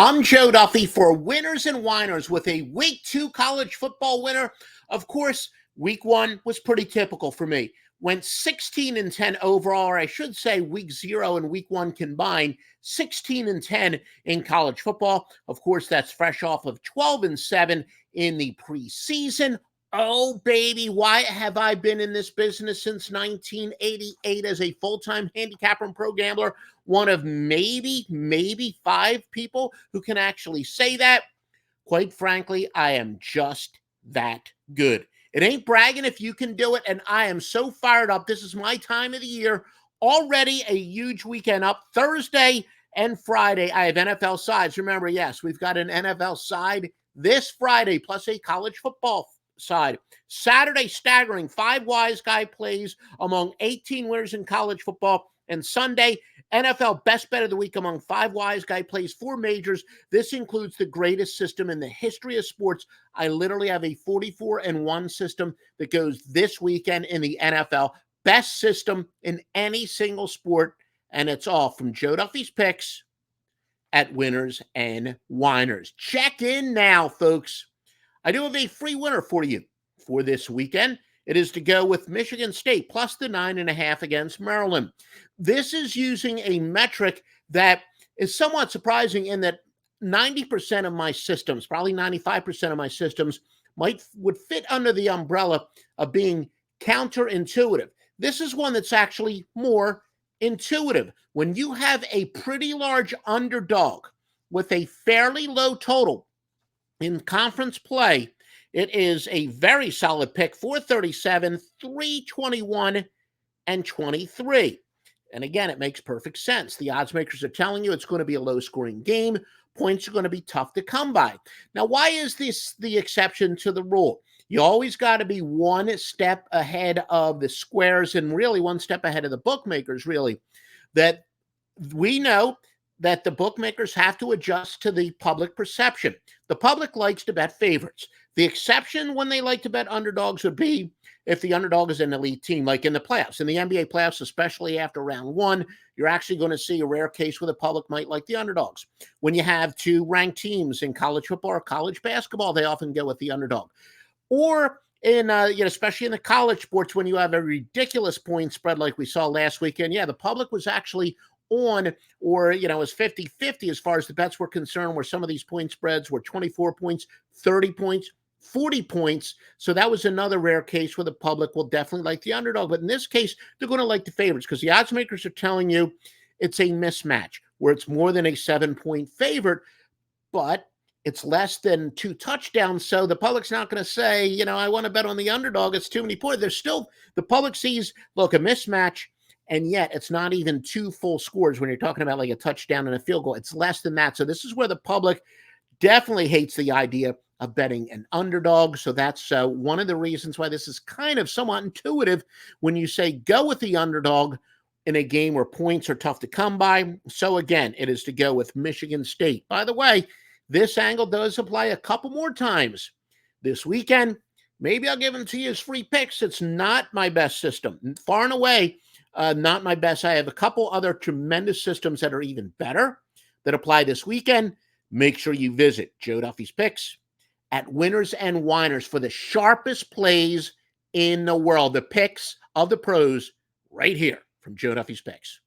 I'm Joe Duffy for Winners and Whiners with a Week 2 college football winner. Of course, Week 1 was pretty typical for me. Went 16-10 overall, or I should say Week 0 and Week 1 combined, 16-10 in college football. Of course, that's fresh off of 12-7 in the preseason. Oh, baby, why have I been in this business since 1988 as a full-time handicapper and pro gambler? One of maybe 5 people who can actually say that. Quite frankly, I am just that good. It ain't bragging if you can do it, and I am so fired up. This is my time of the year. Already a huge weekend up. Thursday and Friday, I have NFL sides. Remember, yes, we've got an NFL side this Friday, plus a college football side. Saturday, staggering 5 wise guy plays among 18 winners in college football. And Sunday, NFL best bet of the week among 5 wise guy plays, 4 majors. This includes the greatest system in the history of sports. I literally have a 44-1 system that goes this weekend in the NFL. Best system in any single sport. And it's all from Joe Duffy's picks at Winners and Whiners. Check in now, folks. I do have a free winner for you for this weekend. It is to go with Michigan State plus the 9.5 against Maryland. This is using a metric that is somewhat surprising in that 90% of my systems, probably 95% of my systems, would fit under the umbrella of being counterintuitive. This is one that's actually more intuitive. When you have a pretty large underdog with a fairly low total in conference play, it is a very solid pick, 437, 321, and 23. And again, it makes perfect sense. The odds makers are telling you it's going to be a low-scoring game. Points are going to be tough to come by. Now, why is this the exception to the rule? You always got to be one step ahead of the squares and really one step ahead of the bookmakers, really. That we know that the bookmakers have to adjust to the public perception. The public likes to bet favorites. The exception when they like to bet underdogs would be if the underdog is an elite team, like in the playoffs. In the NBA playoffs, especially after round 1, you're actually going to see a rare case where the public might like the underdogs. When you have 2 ranked teams in college football or college basketball, they often go with the underdog. Or in, especially in the college sports, when you have a ridiculous point spread like we saw last weekend, the public was actually on, or, it was 50-50 as far as the bets were concerned, where some of these point spreads were 24 points, 30 points, 40 points. So that was another rare case where the public will definitely like the underdog. But in this case, they're going to like the favorites because the odds makers are telling you it's a mismatch where it's more than a 7-point favorite, but it's less than 2 touchdowns. So the public's not going to say, I want to bet on the underdog. It's too many points. There's still, the public sees, look, a mismatch. And yet it's not even 2 full scores when you're talking about like a touchdown and a field goal. It's less than that. So this is where the public definitely hates the idea of betting an underdog. So that's one of the reasons why this is kind of somewhat intuitive when you say go with the underdog in a game where points are tough to come by. So again, it is to go with Michigan State. By the way, this angle does apply a couple more times this weekend. Maybe I'll give them to you as free picks. It's not my best system. Far and away, not my best. I have a couple other tremendous systems that are even better that apply this weekend. Make sure you visit Joe Duffy's Picks at Winners and Whiners for the sharpest plays in the world. The picks of the pros right here from Joe Duffy's Picks.